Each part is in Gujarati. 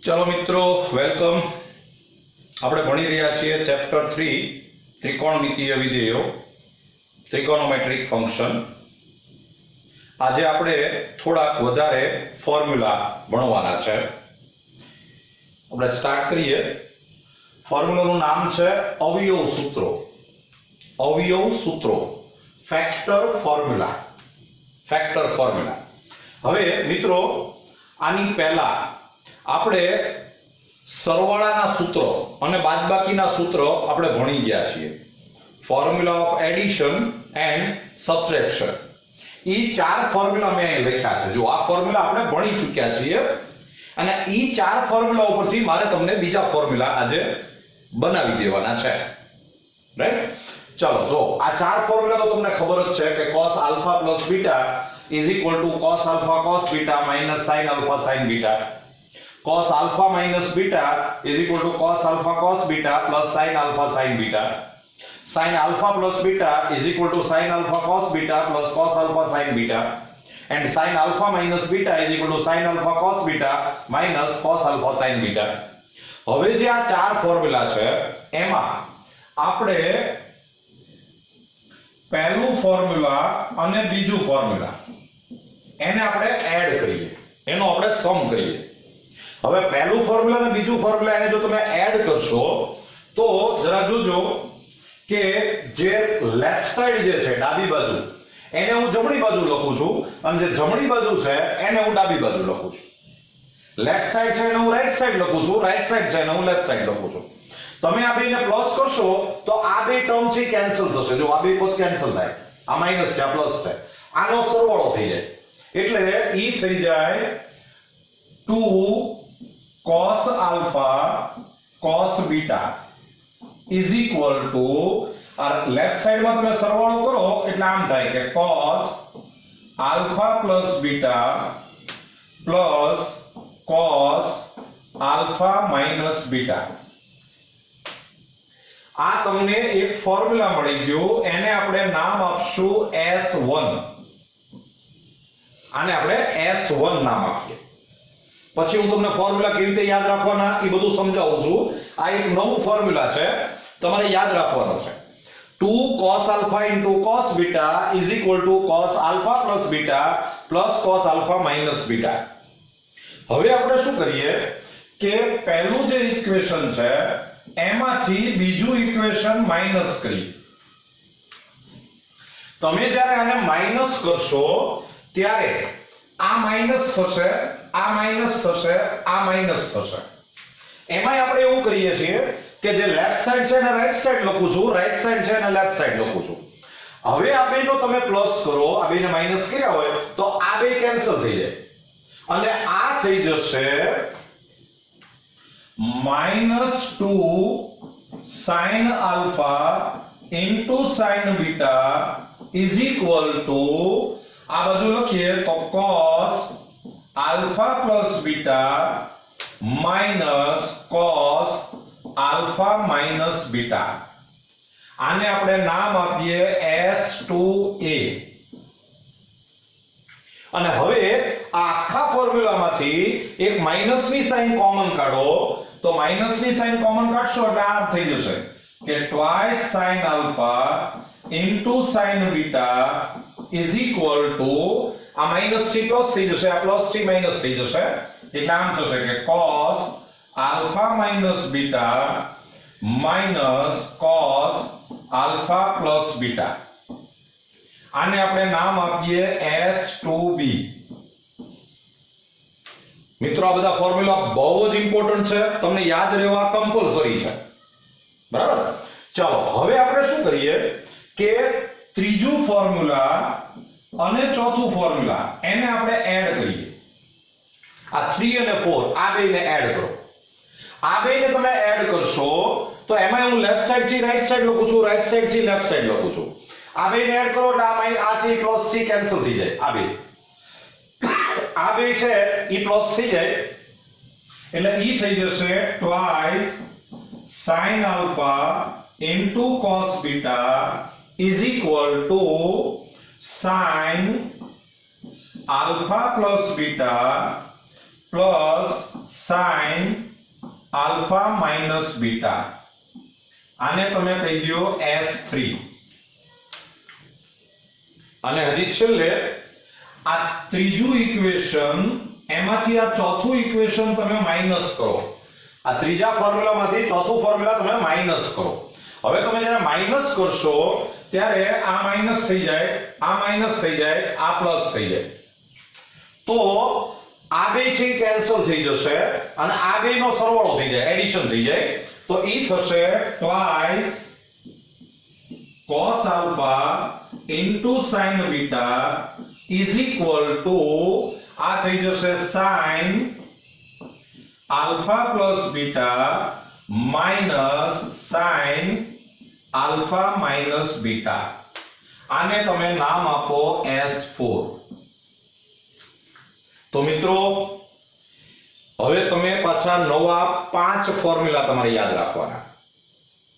चलो मित्रों वेलकम। આપણે ભણી રહ્યા છીએ ચેપ્ટર 3 ત્રિકોણમિતીય વિધેયો ત્રિકોણોમેટ્રિક ફંક્શન। આજે આપણે થોડાક વધારે ફોર્મ્યુલા ભણવાના છે। આપણે સ્ટાર્ટ કરીએ। ફોર્મ્યુલાનું નામ છે અવયવ સૂત્રો। અવયવ સૂત્રો ફેક્ટર ફોર્મ્યુલા। હવે મિત્રો આની પહેલા આપણે સરવાળાના સૂત્રો અને બાદબાકીના સૂત્રો આપણે ભણી ગયા છીએ। Formula of addition and subtraction ઈ ચાર ફોર્મ્યુલા મેં અહીં લખ્યા છે। જો આ ફોર્મ્યુલા આપણે ભણી ચૂક્યા છીએ અને ઈ ચાર ફોર્મ્યુલા ઉપરથી મારે તમને બીજા ફોર્મ્યુલા આજે બનાવી દેવાના છે, રાઈટ? ચલો જો આ ચાર ફોર્મ્યુલા તો તમને ખબર જ છે કે cos alpha plus beta is equal to cos alpha cos beta minus sin alpha sin beta. cos alpha minus beta is equal to cos alpha cos beta plus sin alpha sin beta। sin alpha plus beta is equal to sin alpha cos beta plus cos alpha sin beta, and sin alpha minus beta is equal to sin alpha cos beta minus cos alpha sin beta। હવે જે આ ચાર ફોર્મ્યુલા છે એમાં આપણે પહેલું ફોર્મ્યુલા અને બીજું ફોર્મ્યુલા એને આપણે એડ કરીએ, એનો આપણે સમ કરીએ। હવે પહેલું ફોર્મ્યુલા અને બીજું ફોર્મ્યુલા એને જો તમે એડ કરશો તો જરા જોજો કે જે લેફ્ટ સાઈડ જે છે ડાબી બાજુ એને હું જમણી બાજુ લખું છું અને જે જમણી બાજુ છે એને હું ડાબી બાજુ લખું છું। લેફ્ટ સાઈડ છે એને હું રાઈટ સાઈડ લખું છું, રાઈટ સાઈડ છે એને હું લેફ્ટ સાઈડ લખું છું। તમે આ બેને પ્લસ કરશો તો આ બે ટર્મ છે કેન્સલ થશે। જો આ બે પદ કેન્સલ થાય, આ માઈનસ છે આ પ્લસ છે, આનો સરવાળો થઈ જાય એટલે ઈ થઈ જાય 2 cos alpha cos beta is equal to left સાઈડમાં તમે સરવાળો કરો એટલે આમ થાય કે cos alpha plus beta plus cos alpha minus beta। આ તમને એક ફોર્મ્યુલા મળી ગયું, એને આપણે નામ આપશું S1। આને આપણે S1 નામ આપીએ। પછી હું તમને ફોર્મ્યુલા કેવી રીતે યાદ રાખવાના એ બધું સમજાવું છું। આ એક નવું ફોર્મ્યુલા છે, તમારે યાદ રાખવાનો છે। 2 cos alpha into cos beta is equal to cos alpha plus beta plus cos alpha minus beta। હવે આપણે શું કરીએ કે પહેલું જે ઇક્વેશન છે એમાંથી બીજું ઇક્વેશન માઈનસ કરીએ। તમે જ્યારે આને માઈનસ કરશો ત્યારે આ માઈનસ થશે, આ માઈનસ થશે, આ માઈનસ થશે। એમાંય આપણે એવું કરીએ છીએ કે જે લેફ્ટ સાઈડ છે એને રાઈટ સાઈડ લખું છું, રાઈટ સાઈડ છે એને લેફ્ટ સાઈડ લખું છું। હવે આ બેનો તમે પ્લસ કરો, આ બેને માઈનસ કર્યા હોય તો આ બે કેન્સલ થઈ જાય અને આ થઈ જશે -2 sin alpha into sin beta is equal to આ બાજુ લખીએ તો cos alpha plus beta minus cos alpha minus beta। આને આપણે નામ આપીએ S2a। અને હવે આ આખા ફોર્મ્યુલામાંથી એક માઈનસની સાઈન કોમન કાઢો તો માઈનસની સાઈન કોમન કાઢશો એટલે આ થઈ જશે કે twice sin alpha into sin beta is equal to આ માઈનસ થી પ્લસ થઈ જશે, આ પ્લસ થી માઈનસ થઈ જશે એટલે આમ થશે કે cos alpha minus beta minus cos alpha plus beta। આને આપણે નામ આપીએ S2b। મિત્રો આ બધા ફોર્મ્યુલા બહુ જ ઇમ્પોર્ટન્ટ છે, તમને યાદ રહેવા કમ્પલસરી છે, બરાબર? ચાલો હવે આપણે શું કરીએ કે ત્રીજું ફોર્મ્યુલા અને ચોથું ફોર્મ્યુલા એને આપણે એડ કરીએ। આ 3 અને 4 આ બેને એડ કરો। આ બેને તમે એડ કરશો તો એમાં હું લેફ્ટ સાઈડ થી રાઈટ સાઈડ લખું છું, રાઈટ સાઈડ થી લેફ્ટ સાઈડ લખું છું। આ બેને એડ કરો એટલે આ થી પ્લસ થી કેન્સલ થઈ જાય, આ બે છે ઈ પ્લસ થઈ જાય એટલે ઈ થઈ જશે twice sin alpha into cos beta is equal to sin alpha plus beta plus sin alpha minus beta, આને તમે કહી દો S3. અને હજી છેલ્લે આ ત્રીજું ઇક્વેશન, એમાંથી આ ચોથું ઇક્વેશન તમે માઈનસ કરો. આ ત્રીજા ફોર્મ્યુલામાંથી ચોથું ફોર્મ્યુલા તમે માઈનસ કરો. હવે તમે જ્યારે માઈનસ કરશો ત્યારે આ માઈનસ થઈ જાય, આ માઈનસ થઈ જાય, આ પ્લસ થઈ જાય. તો આ બે છે કેન્સલ થઈ જશે અને આ બે નો સરવાળો થઈ જાય, એડિશન થઈ જાય. તો ઈ થશે twice cos alpha into sin beta is equal to, આ થઈ જશે sin alpha plus beta minus sin alpha minus beta. આને તમે નામ આપો S4. તો મિત્રો હવે તમે પાછા નવા 5 ફોર્મ્યુલા તમારે યાદ રાખવાના.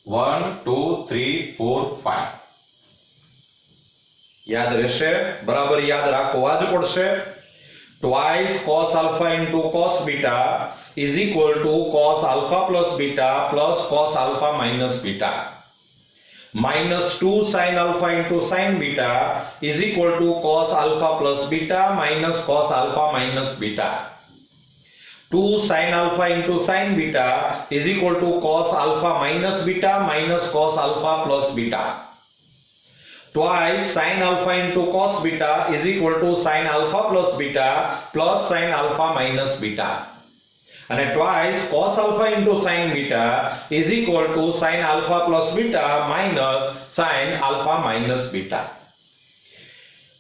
1 2 3 4 5 યાદ રહેશે, બરાબર યાદ રાખવા જ પડશે. twice cos alpha into cos beta is equal to cos alpha plus beta plus cos alpha minus beta. minus 2 sin alpha into sin beta is equal to cos alpha plus beta minus cos alpha minus beta. 2 sin alpha into sin beta is equal to cos alpha minus beta minus cos alpha plus beta. Twice sin alpha into cos beta is equal to sin alpha plus beta plus sin alpha minus beta. And twice cos alpha into sin beta is equal to sin alpha plus beta minus sin alpha minus beta.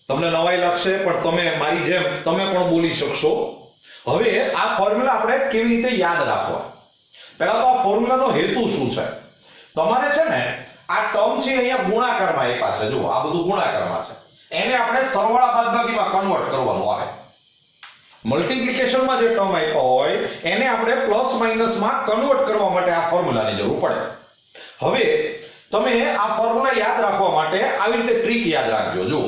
તમને નવાઈ લાગશે પણ તમે મારી જેમ તમે પણ બોલી શકશો. હવે આ ફોર્મ્યુલા આપણે કેવી રીતે યાદ રાખવા? પહેલા તો આ ફોર્મ્યુલાનો હેતુ શું છે? તમારે છે ને આ ટર્મ છે અહીંયા ગુણાકારમાં આપ્યા છે. જો આ બધું ગુણાકારમાં છે, એને આપણે સરવાળા બાદબાકીમાં કન્વર્ટ કરવાનું આવે. મલ્ટીપ્લિકેશનમાં જે ટર્મ આપ્યો હોય એને આપણે પ્લસ માઈનસમાં કન્વર્ટ કરવા માટે આ ફોર્મ્યુલાની જરૂર પડે. હવે તમે આ ફોર્મ્યુલા યાદ રાખવા માટે આવી રીતે ટ્રીક યાદ રાખજો. જો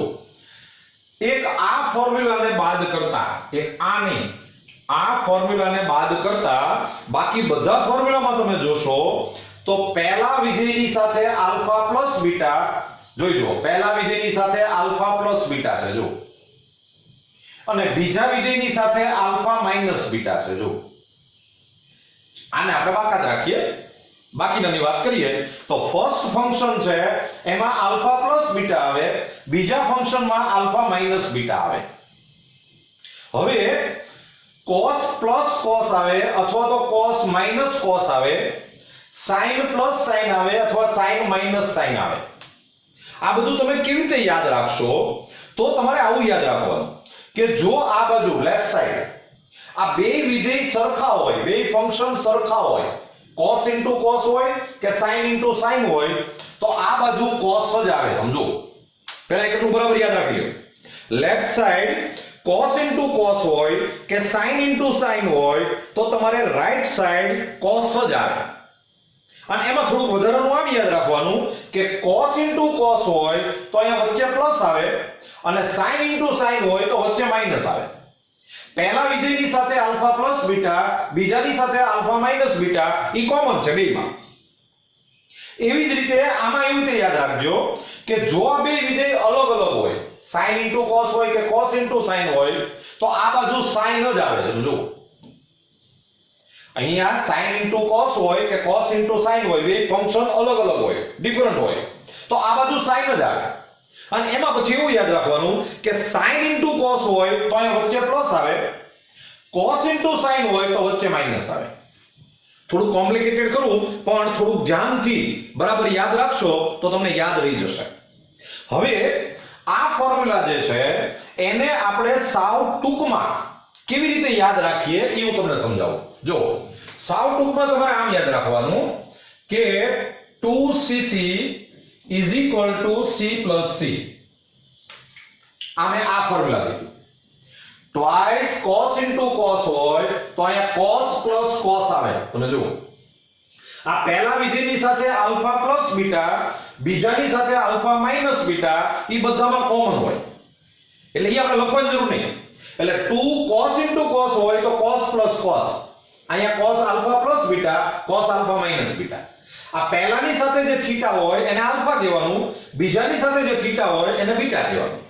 એક આ ફોર્મ્યુલાને બાદ કરતા, એક આની આ ફોર્મ્યુલાને બાદ કરતા બાકી બધા ફોર્મ્યુલામાં તમે જોશો તો પહેલા વિધેયની સાથે આલ્ફા પ્લસ બીટા જોઈજો. પહેલા વિધેયની સાથે આલ્ફા પ્લસ બીટા છે જો, અને બીજા વિધેયની સાથે આલ્ફા માઈનસ બીટા છે જો. આને આપણે બાકાત રાખીએ, બાકીનાની વાત કરીએ તો ફર્સ્ટ ફંક્શન છે એમાં આલ્ફા પ્લસ બીટા આવે, બીજા ફંક્શનમાં આલ્ફા માઈનસ બીટા આવે. હવે cos પ્લસ cos આવે અથવા તો cos માઈનસ cos આવે, sin પ્લસ sin આવે અથવા sin માઈનસ sin આવે. આ બધું તમે કેવી રીતે યાદ રાખશો? તો તમારે આવું યાદ રાખવાનું કે જો આ બાજુ લેફ્ટ સાઈડ આ બે વિધેય સરખા હોય, બે ફંક્શન સરખા હોય, cos into cos હોય કે sin into sin હોય, તો આ બાજુ cos જ આવે. સમજો પહેલા એટલું બરાબર યાદ રાખી લો. Left side cos into cos હોય કે sin into sin હોય તો તમારે રાઈટ સાઈડ cos જ આવે. અને એમાં થોડું વધારાનું આમ યાદ રાખવાનું કે cos into cos હોય તો અહીંયા વચ્ચે પ્લસ આવે અને sin into sin હોય તો વચ્ચે માઈનસ આવે. પહેલા વિધેયની સાથે આલ્ફા પ્લસ બીટા, બીજાની સાથે આલ્ફા માઈનસ બીટા, ઈ કોમન છે બેયમાં. એવી જ રીતે આમાં એવું તે યાદ રાખજો કે જો આ બે વિધેય અલગ અલગ હોય, sin into cos હોય કે cos into sin હોય, તો આ બાજુ sin જ આવે. સમજો અહીંયા sin into cos હોય કે cos into sin હોય, બે ફંક્શન અલગ અલગ હોય, ડિફરન્ટ હોય, તો આ બાજુ sin જ આવે. અને એમાં પછી એવું યાદ રાખવાનું કે sin into cos હોય તો અહીંયા વચ્ચે પ્લસ આવે, cos into sin હોય તો વચ્ચે માઈનસ આવે. થોડું કોમ્પ્લિકેટેડ કરું પણ થોડું ધ્યાનથી બરાબર યાદ રાખશો તો તમને યાદ રહી જશે. હવે આ ફોર્મ્યુલા જે છે એને આપણે સાવ ટૂંકમાં કેવી રીતે યાદ રાખીએ એ હું તમને સમજાવું. જો સાવ ટૂંકમાં તમારે આમ યાદ રાખવાનું કે 2cc is equal to c plus c. આમે આ ફોર્મ્યુલા લખ્યું. twice cos into cos હોય તો અહીંયા cos plus cos આવે. તમે જુઓ આ પહેલા વિધેયની સાથે આલ્ફા પ્લસ બીટા, બીજાની સાથે આલ્ફા માઈનસ બીટા, ઈ બધામાં કોમન હોય એટલે એ આપણે લખવાની જરૂર નહીં. એટલે 2 cos into cos હોય તો cos plus cos, અહીંયા cos alpha plus beta, cos alpha minus beta. આ પહેલાની સાથે જે થીટા હોય એને આલ્ફા કહેવાનું, બીજાની સાથે જે થીટા હોય એને બીટા કહેવાનું.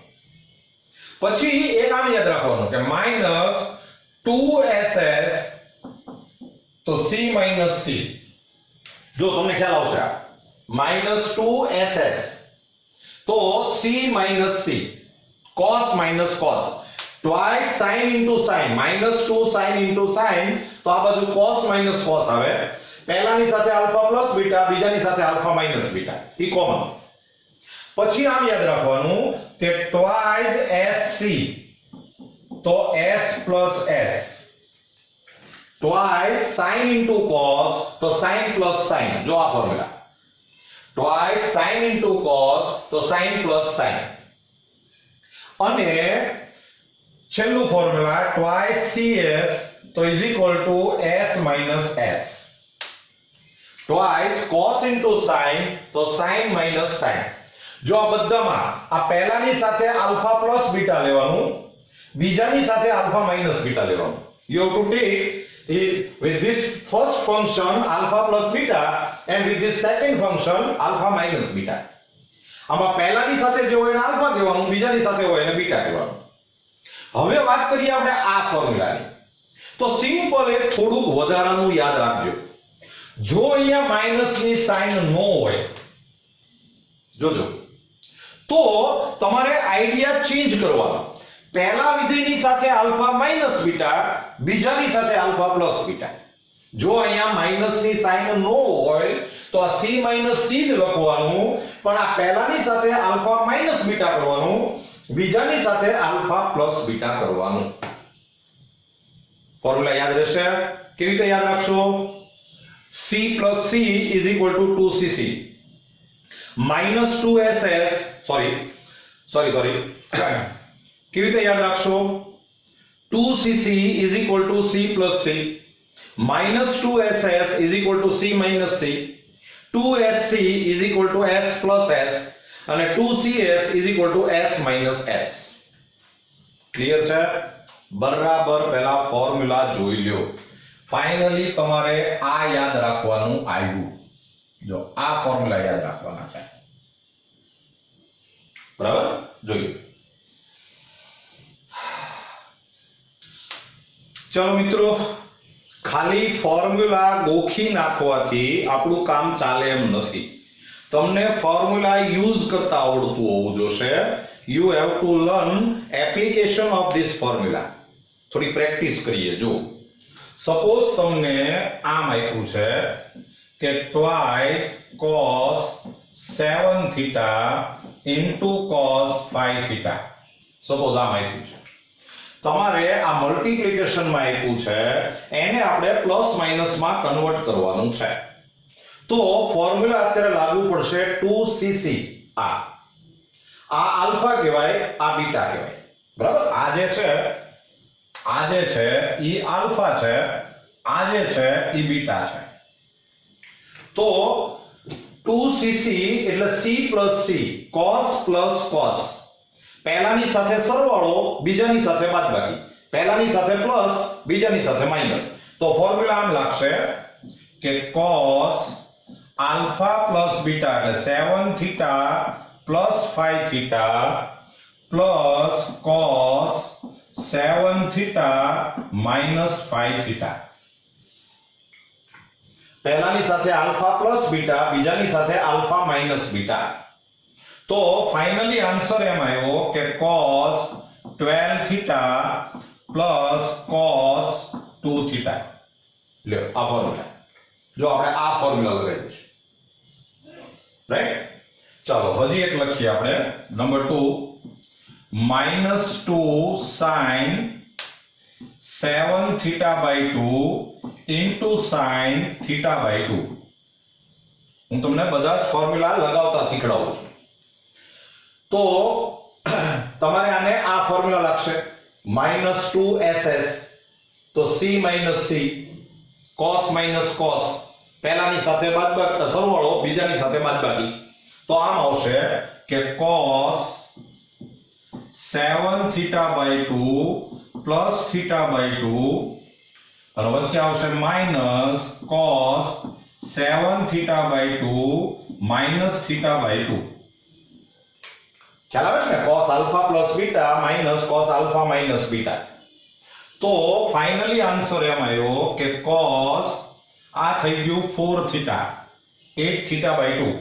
પછી એક આમ યાદ રાખવાનું કે -2ss તો c - c. જો તમને ખ્યાલ આવશે આ -2ss તો c - c, cos minus cos, twice sin into sin, -2 sin into sin, તો આ બાજુ cos minus cos આવે. પહેલાની સાથે આલ્ફા પ્લસ બીટા, બીજાની સાથે આલ્ફા માઈનસ બીટા, ઈ કોમન. પછી આમ યાદ રાખવાનું કે twice sc તો s plus s, twice sin into cos તો sin plus sin. જો આ formula, twice sin into cos તો sin plus sin. અને છેલ્લું ફોર્મ્યુલા twice cs તો is equal to s minus s, twice cos into sin તો sin minus sin. જો આ બધામાં આ પહેલાની સાથે આલ્ફા પ્લસ બીટા લેવાનું, બીજાની સાથે આલ્ફા માઈનસ બીટા લેવાનું. You have to take with this first function alpha plus beta and with this second function alpha minus beta. આમાં પહેલાની સાથે જે હોય એને આલ્ફા કહેવાનું, બીજાની સાથે હોય એને બીટા કહેવાનું. હવે વાત કરીએ આપણે આ ફોર્મ્યુલાની. તો સિમ્પલ એક થોડુંક વધારાનું યાદ રાખજો. જો અહીંયા માઈનસની સાઇન ન હોય, જોજો, તો તમારે આઈડિયા ચેન્જ કરવાનો. પહેલા વિધેયની સાથે આલ્ફા માઈનસ બીટા, બીજાની સાથે આલ્ફા પ્લસ બીટા. જો અહીંયા માઈનસની સાઇન ન હોય તો આ c માઈનસ c જ લખવાનું, પણ આ પહેલાની સાથે આલ્ફા માઈનસ બીટા કરવાનું, બીજાની સાથે આલ્ફા પ્લસ બીટા કરવાનું. ફોર્મ્યુલા યાદ રહેશે? કેવી રીતે યાદ રાખશો? c plus c is equal to 2cc minus 2ss, sorry કેવી રીતે યાદ રાખશો? 2cc is equal to c plus c minus 2ss is equal to c minus c, 2sc is equal to s plus s અને 2cs is equal to s minus s. Clear છે? બરાબર પહેલા ફોર્મ્યુલા જોઈ લ્યો. ફાઇનલી તમારે આ યાદ રાખવાનું આવ્યું. જો આ ફોર્મ્યુલા યાદ રાખવાના છે. બરાબર? જોઈ. ચલો મિત્રો, ખાલી ફોર્મ્યુલા ગોખી નાખવાથી આપણું કામ ચાલે એમ નથી. તમને ફોર્મ્યુલા યુઝ કરતા આવડતું હોવું જોશે. You have to learn application of this formula. થોડી પ્રેક્ટિસ કરીએ. જો સપોઝ તમને આમ આપ્યું છે કે twice cos 7 theta into cos 5 theta. Suppose આમ આપ્યું છે. તમારે આ મલ્ટીપ્લિકેશન માં આપ્યું છે, એને આપણે પ્લસ માઈનસ માં કન્વર્ટ કરવાનું છે. તો ફોર્મ્યુલા અત્યારે લાગુ પડશે 2cc. આ આલ્ફા કહેવાય, આ બીટા કહેવાય. બરાબર? આ જે છે ઈ આલ્ફા છે, આ જે છે ઈ બીટા છે. તો 2cc એટલે c plus c, cos plus cos. પહેલાની સાથે સરવાળો, બીજાની સાથે બાદબાકી. પહેલાની સાથે પ્લસ, બીજાની સાથે માઈનસ. તો ફોર્મ્યુલા આમ લાગશે કે cos આલ્ફા પ્લસ બીટા એટલે 7 theta plus 5 theta plus cos 7 theta minus 5 theta. પહેલાની સાથે આલ્ફા પ્લસ બીટા, બીજાની સાથે આલ્ફા માઈનસ બીટા. તો ફાઇનલી આન્સર એમ આવ્યો કે cos 12 theta plus cos 2 theta. લ્યો આ ફોર્મ્યુલા. જો આપણે આ ફોર્મ્યુલા લગાવ્યું છે, રાઈટ? ચાલો હજી એક લખીએ આપણે, number 2 -2 sin 7 theta by 2 into sin theta by 2. હું તમને બધા જ ફોર્મ્યુલા લગાવતા શીખડાવું છું. તો તમારે આને આ ફોર્મ્યુલા લાગશે -2ss તો c minus c, cos minus cos, પહેલાની સાથે બાદબાકી સરવાળો, બીજાની સાથે બાદબાકી. તો આમ આવશે કે cos 7 theta by 2 plus theta by 2 અને વચ્ચે આવશે માઇનસ cos 7θ/2 માઇનસ θ/2. ખ્યાલ આવે છે ને? cos alpha plus beta minus cos alpha minus beta. તો ફાઇનલી આન્સર એમ આવ્યો કે cos આ થઈ ગયું 4θ 8θ/2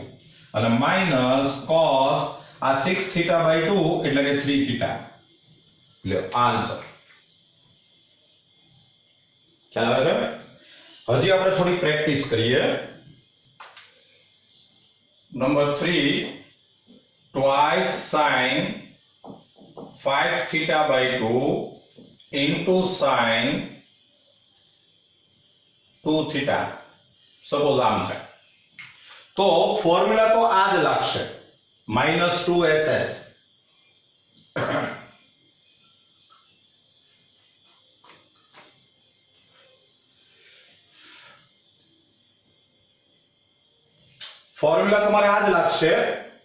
અને માઇનસ cos આ 6θ/2 એટલે કે 3θ. લ્યો આન્સર. ખ્યાલ આવે છે? હજી આપણે થોડી પ્રેક્ટિસ કરીએ. Number 3 twice sin 5θ/2 into sin 2θ. Suppose આમ છે તો ફોર્મ્યુલા તો આ જ લાગશે -2ss. ફોર્મ્યુલા તમારે આ જ લાગશે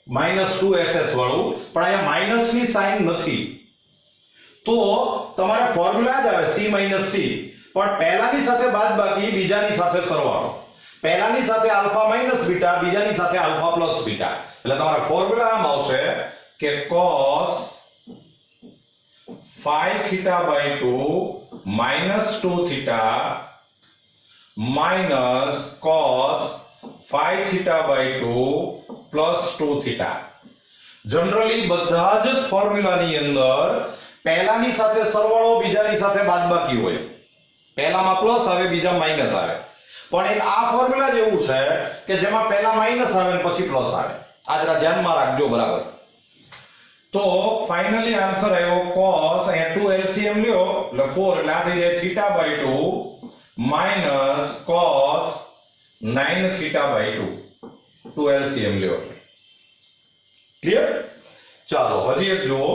-2ss વાળું, પણ અહીંયા માઇનસ ની સાઇન નથી તો તમારે ફોર્મ્યુલા જ આવે c - c, પણ પહેલાની સાથે બાદબાકી, બીજાની સાથે સરવાળો. પહેલાની સાથે આલ્ફા માઇનસ બીટા, બીજાની સાથે આલ્ફા પ્લસ બીટા. એટલે તમારા ફોર્મ્યુલા આમ આવશે કે cos 5θ/2 -2θ minus cos 5θ/2 plus 2θ. Generally બધા જ ફોર્મ્યુલાની અંદર પહેલાની સાથે સરવાળો, બીજાની સાથે બાદબાકી હોય. પહેલામાં પ્લસ આવે, બીજામાં માઈનસ આવે. પણ એક આ ફોર્મ્યુલા જેવું છે કે જેમાં પહેલા માઈનસ આવે અને પછી પ્લસ આવે. આ જરા ધ્યાનમાં રાખજો બરાબર. તો ફાઇનલી આન્સર આવ્યો cos, અહીંયા 2 LCM લ્યો એટલે 4 એટલે આ થઈ જાય θ/2 minus cos 9θ/2. 2 LCM લ્યો. ક્લિયર? ચાલો હજી એક જુઓ.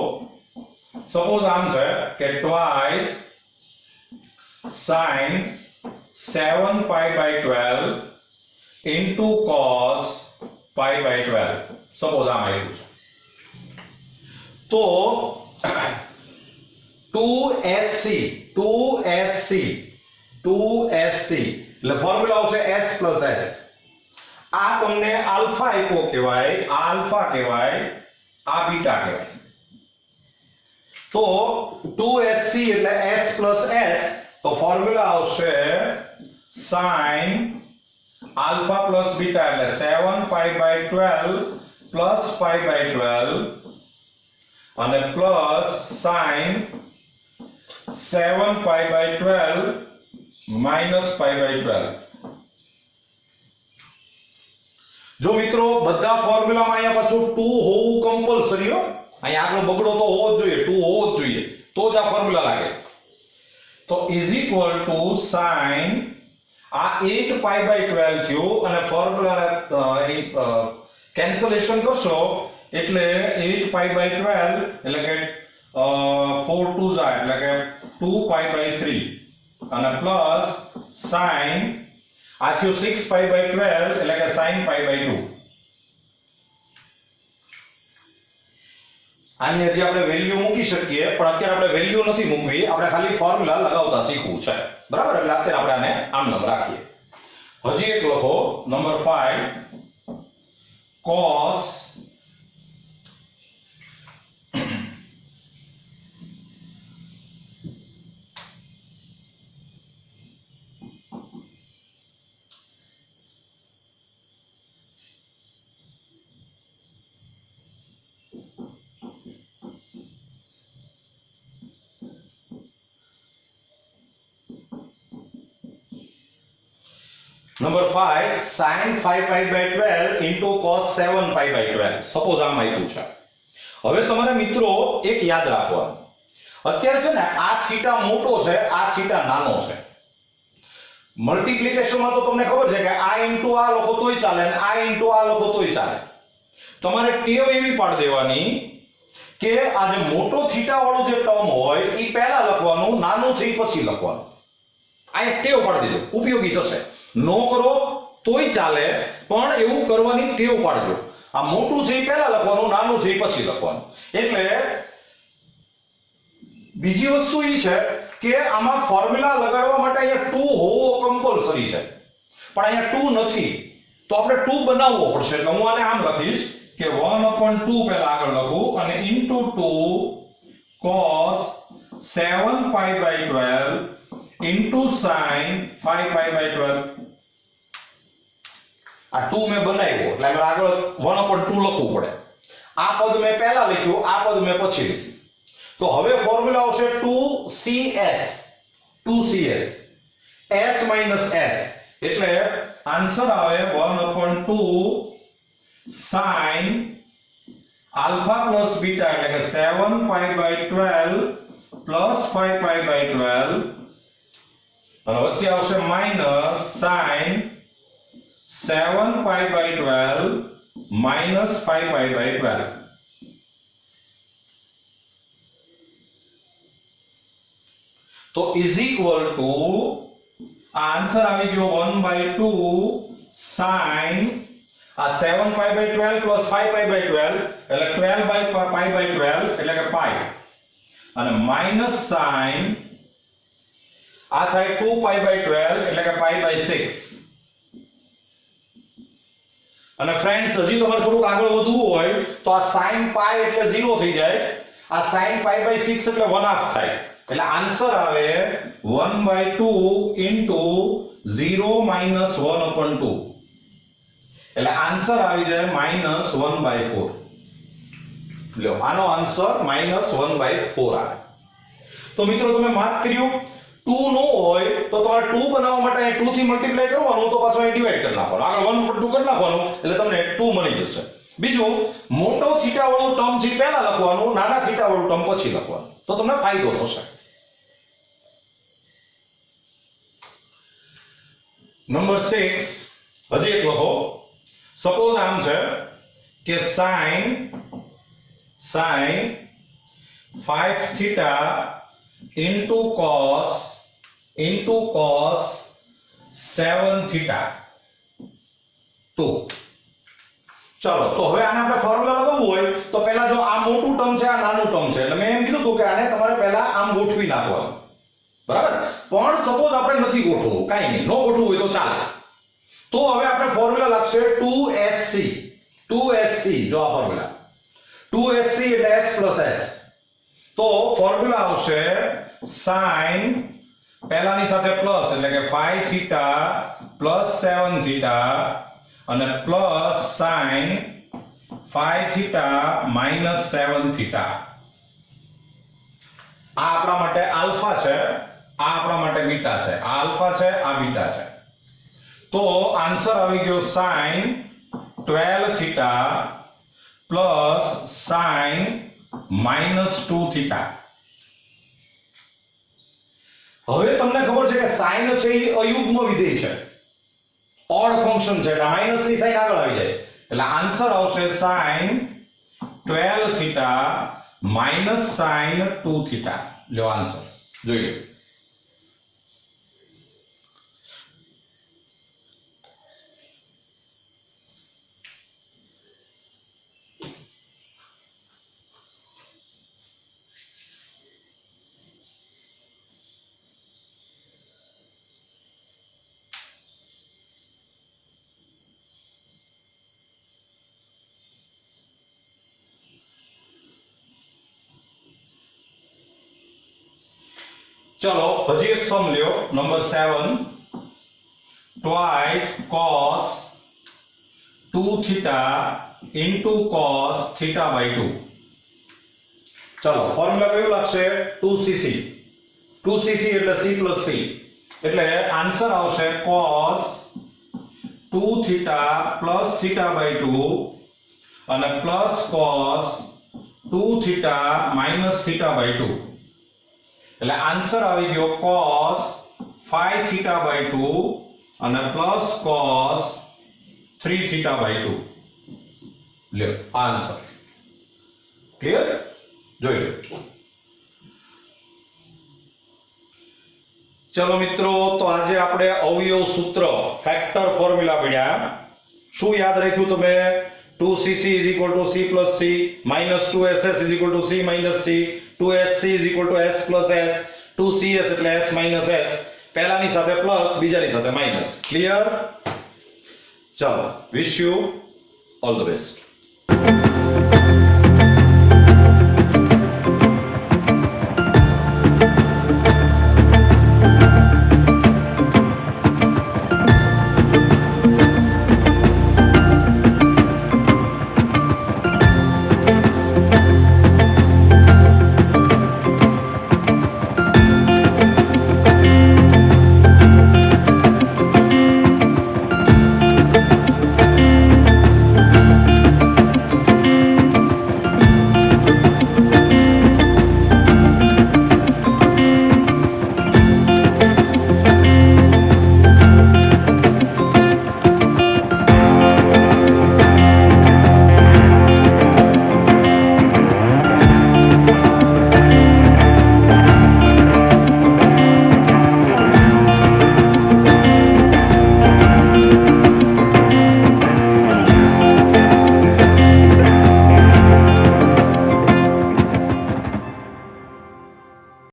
સપોઝ આમ છે કે twice sin 7π/12 into cos π/12. Suppose આમ આવ્યું છે તો 2SC એટલે ફોર્મ્યુલા આવશે s plus s. આ તમને આલ્ફા આપ્યો કહેવાય, આ આલ્ફા કહેવાય, આ બીટા કહેવાય. તો 2SC એટલે s plus s, તો ફોર્મ્યુલા આવશે sin આલ્ફા પ્લસ બીટા એટલે 7π/12 plus π/12 અને પ્લસ sin 7π/12 minus π/12. જો મિત્રો બધા ફોર્મ્યુલામાં અહીંયા પાછું 2 હોવું કમ્પલસરી હો. અહીંયા આગળ બગડો તો હોવો જ જોઈએ, 2 હોવો જ જોઈએ તો જ આ ફોર્મ્યુલા લાગે. તો ઇઝ ઇક્વલ ટુ sin આ 8π/12 થયું અને ફોર્મ્યુલા કેન્સલેશન કરશો એટલે 8π/12 એટલે કે 4 2s એટલે કે 2π/3 અને પ્લસ sin આ થયું 6π/12 એટલે કે sin π/2. આની હજી આપણે વેલ્યુ મૂકી શકીએ પણ અત્યારે આપણે વેલ્યુ નથી મૂકવી, આપણે ખાલી ફોર્મ્યુલા લગાવતા શીખવું છે બરાબર. એટલે અત્યારે આપણે આને આમ નામ રાખીએ. હજી એક લખો number 5 cos number 5 sin 5π/12 into cos 7π/12. Suppose આમ આપ્યું છે. હવે તમારે મિત્રો એક યાદ રાખવાનું, અત્યારે છે ને આ થીટા મોટો છે, આ થીટા નાનો છે. મલ્ટીપ્લિકેશનમાં તો તમને ખબર છે કે આ ઇન્ટુ આ લખો તોય ચાલે અને આ ઇન્ટુ આ લખો તોય ચાલે. તમારે ટેવ એવી પાડી દેવાની કે આ જે મોટો થીટા વાળું જે ટર્મ હોય એ પહેલા લખવાનું, નાનું છે એ પછી લખવાનું. આ એક ટેવ પાડી દેજો, ઉપયોગી થશે. નો કરો તોય ચાલે પણ એવું કરવાની ટેવ પાડજો. આ મોટું છે એ પહેલા લખવાનું, નાનું છે એ પછી લખવાનું. એટલે બીજી વસ્તુ એ છે કે આમાં ફોર્મ્યુલા લગાડવા માટે અહીંયા 2 હોવો કમ્પલસરી છે, પણ અહીંયા 2 નથી, તો આપણે 2 બનાવવો પડશે. એટલે હું આને આમ લખીશ કે 1/2 પહેલા આગળ લખું અને into 2 cos 7π/12 into sin 5π/12. આ 2 મેં બનાવ્યો એટલે મારે આગળ 1/2 લખવું પડે. આ પદ મેં પહેલા લખ્યું, આ પદ મેં પછી લખ્યું. તો હવે ફોર્મ્યુલા આવશે 2cs s minus s, એટલે આન્સર આવે 1/2 sin alpha plus beta, એટલે કે 7π/12 plus 5π/12, અને વચ્ચે આવશે માઈનસ sin 7π/12 minus 5π/12. તો ઇઝ ઇક્વલ ટુ આન્સર આવી ગયો 1/2 sin આ 7π/12 plus 5π/12 એટલે 12/π/12 એટલે કે પાઈ, અને માઈનસ sin આ થાય 2π/12 એટલે કે π/6. અને ફ્રેન્ડ્સ હજી તમારે થોડુંક આગળ વધવું હોય તો આ sin π એટલે 0 થઈ જાય, આ sin π/6 એટલે 1/2 થાય, એટલે આન્સર આવે 1/2 into 0 minus 1/2, એટલે આન્સર આવી જાય -1/4. લ્યો આનો આન્સર -1/4 આવે. તો મિત્રો તમે માર્ક કર્યું 2 નો હોય તો તમારે 2 બનાવવા માટે 2 થી મલ્ટીપ્લાય કરવાનું, તો પાછો અહીં ડિવાઈડ કરી નાખવાનું, આગળ 1/2 કરી નાખવાનું, એટલે તમને 2 મળી જશે. બીજું, મોટો થીટા વાળું ટર્મ છે પહેલા લખવાનું, નાના થીટા વાળું ટર્મ પછી લખવાનું, તો તમને ફાયદો થશે. નંબર 6 હજી એક લખો. સપોઝ આમ છે કે sin 5 theta into cos 7 theta. તો ચલો, તો હવે આને આપણે ફોર્મ્યુલા લગાવવું હોય તો પહેલા જો આ મોટું ટર્મ છે, આ નાનું ટર્મ છે, એટલે મેં એમ કીધું હતું કે આને તમારે પહેલા આમ ગોઠવી નાખવાનું, બરાબર. પણ સપોઝ આપણે નથી ગોઠવવું, કાઈ નહીં, નો ગોઠવવું હોય તો ચાલે. તો હવે આપણે ફોર્મ્યુલા લાગશે 2sc. જો આ ફોર્મ્યુલા 2sc એટલે s plus s. તો ફોર્મ્યુલા આવશે sin પહેલાની સાથે પ્લસ એટલે કે 5 theta plus 7 theta અને plus sin 5 theta minus 7 theta. આ આપણા માટે આલ્ફા છે, આ આપણા માટે બીટા છે, આ આલ્ફા છે, આ બીટા છે. તો આન્સર આવી ગયો sin 12 theta plus sin -2 theta. હવે તમને ખબર છે કે sin છે એ અયુગ્મ વિધેય છે, ઓડ ફંક્શન છે, એટલે માઈનસ ની સાઈન આગળ આવી જાય, એટલે આન્સર આવશે sin 12 theta minus sin 2 theta. લ્યો આન્સર જોઈ લો. ચલો હજી એક સમ લ્યો. Number 7 twice cos 2 theta into cos theta by 2. ચલો ફોર્મ્યુલા કયું લાગશે? 2cc. 2cc એટલે c plus c, એટલે આન્સર આવશે cos 2 theta plus theta by 2 અને plus cos 2 theta minus theta by 2, એટલે આન્સર આવી ગયો cos 5 theta by 2 અને પ્લસ cos 3 theta by 2. લ્યો આન્સર ક્લિયર, જોઈ લો. ચલો મિત્રો, તો આજે આપણે અવયવ સૂત્ર ફેક્ટર ફોર્મ્યુલા ભણ્યા. શું યાદ રાખ્યું તમે? 2cc is equal to c plus c minus 2ss is equal to c minus c, 2sc is equal to s plus s, 2cs એટલે s માઇનસ s, પહેલાની સાથે પ્લસ, બીજાની સાથે માઇનસ. ક્લિયર? ચાલો, wish you all the best.